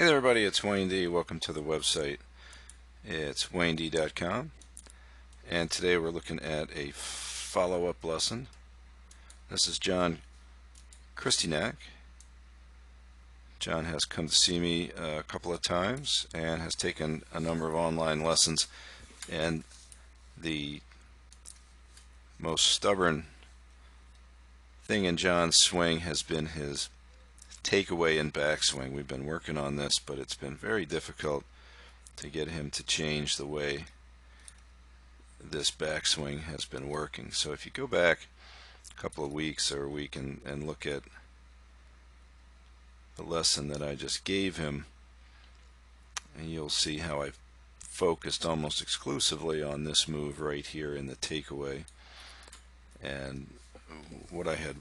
Hey there everybody, it's Wayne D. Welcome to the website. It's WayneD.com, and today we're looking at a follow-up lesson. This is John Christinak. John has come to see me a couple of times and has taken a number of online lessons, and the most stubborn thing in John's swing has been his takeaway and backswing. We've been working on this, but it's been very difficult to get him to change the way this backswing has been working. So if you go back a couple of weeks or a week and look at the lesson that I just gave him, and you'll see how I focused almost exclusively on this move right here in the takeaway, and what I had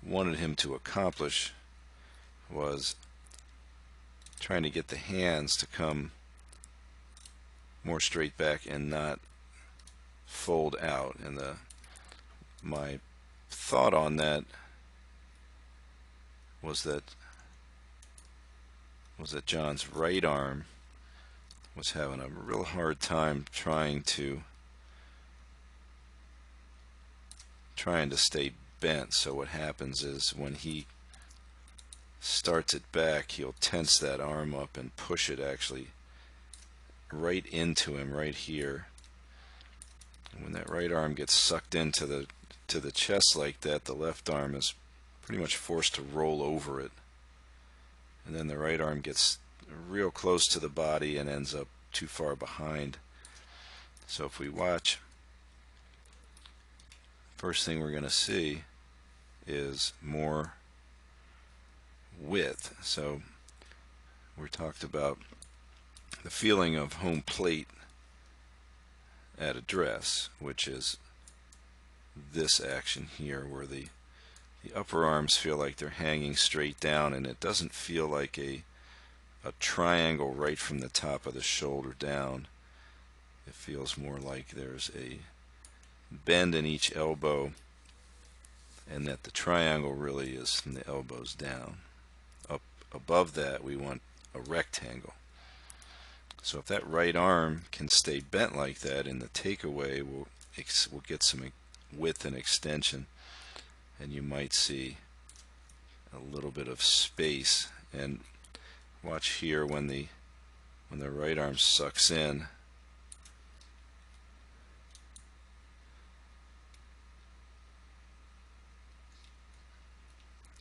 wanted him to accomplish was trying to get the hands to come more straight back and not fold out. And my thought on that was that John's right arm was having a real hard time trying to stay bent. So what happens is when he starts it back, he'll tense that arm up and push it actually right into him right here. And when that right arm gets sucked into the chest like that, the left arm is pretty much forced to roll over it, and then the right arm gets real close to the body and ends up too far behind. So if we watch, first thing we're going to see is more width. So we talked about the feeling of home plate at address, which is this action here, where the upper arms feel like they're hanging straight down, and it doesn't feel like a triangle right from the top of the shoulder down. It feels more like there's a bend in each elbow, and that the triangle really is from the elbows down. Up above that, we want a rectangle. So if that right arm can stay bent like that in the takeaway, we'll get some width and extension, and you might see a little bit of space. And watch here, when the right arm sucks in,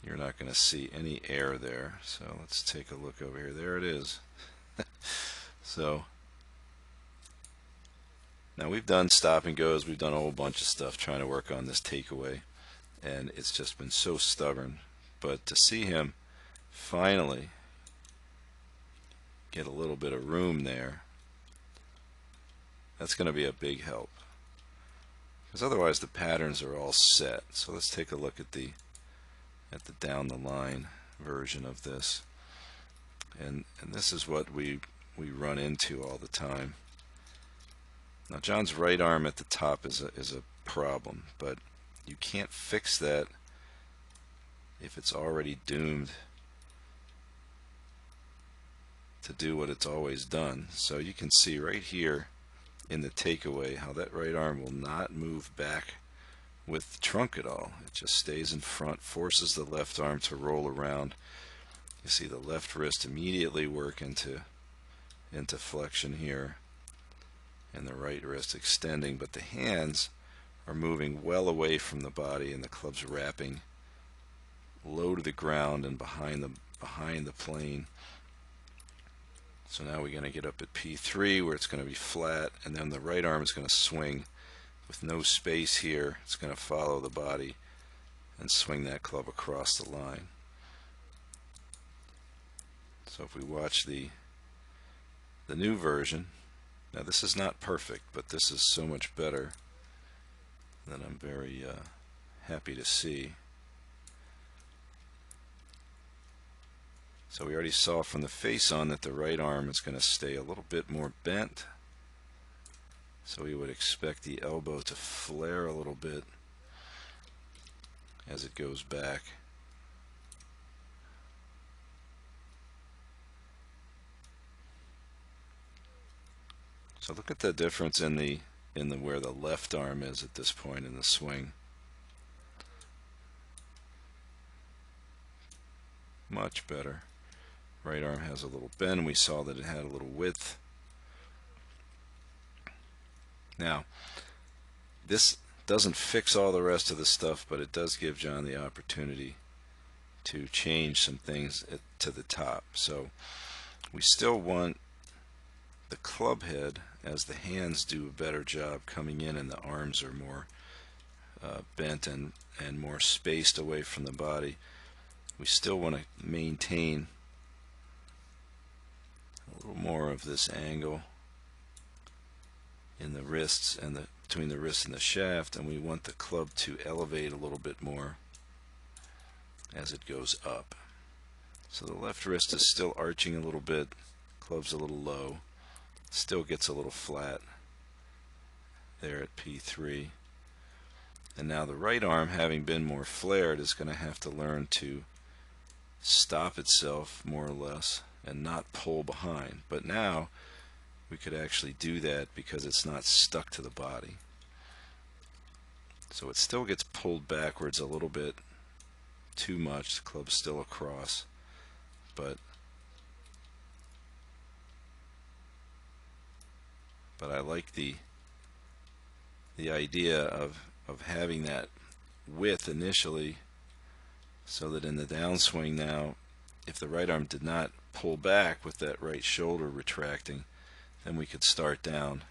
you're not going to see any air there. So let's take a look over here. There it is. So now we've done stop and goes, we've done a whole bunch of stuff trying to work on this takeaway, and it's just been so stubborn. But to see him finally get a little bit of room there, that's going to be a big help, because otherwise the patterns are all set. So let's take a look at the down the line version of this, and this is what we run into all the time. Now John's right arm at the top is a problem, but you can't fix that if it's already doomed to do what it's always done. So you can see right here in the takeaway how that right arm will not move back with the trunk at all. It just stays in front, forces the left arm to roll around. You see the left wrist immediately work into flexion here, and the right wrist extending, but the hands are moving well away from the body, and the club's wrapping low to the ground and behind the plane. So now we're going to get up at P3, where it's going to be flat, and then the right arm is going to swing with no space here. It's going to follow the body and swing that club across the line. So if we watch the new version, now this is not perfect, but this is so much better that I'm very happy to see. So we already saw from the face on that the right arm is going to stay a little bit more bent. So we would expect the elbow to flare a little bit as it goes back. So look at the difference in the where the left arm is at this point in the swing. Much better. Right arm has a little bend. We saw that it had a little width. Now, this doesn't fix all the rest of the stuff, but it does give John the opportunity to change some things to the top. So we still want the club head, as the hands do a better job coming in and the arms are more bent and more spaced away from the body. We still want to maintain a little more of this angle in the wrists and between the wrist and the shaft, and we want the club to elevate a little bit more as it goes up. So the left wrist is still arching a little bit, club's a little low, still gets a little flat there at P3. And now the right arm, having been more flared, is going to have to learn to stop itself more or less and not pull behind. But now we could actually do that because it's not stuck to the body. So it still gets pulled backwards a little bit too much. The club's still across, but I like the idea of having that width initially, so that in the downswing now, if the right arm did not pull back with that right shoulder retracting, then we could start down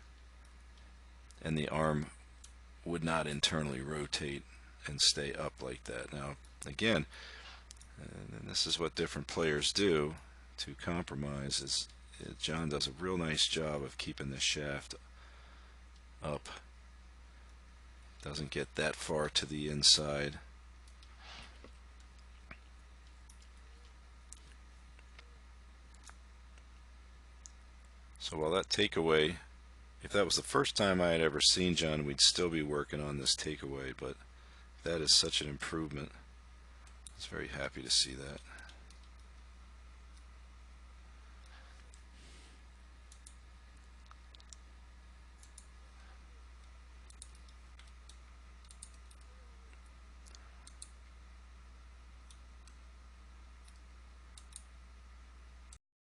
and the arm would not internally rotate and stay up like that. Now again, and this is what different players do to compromise, is John does a real nice job of keeping the shaft up. Doesn't get that far to the inside. So while that takeaway, if that was the first time I had ever seen John, we'd still be working on this takeaway, but that is such an improvement. I was very happy to see that.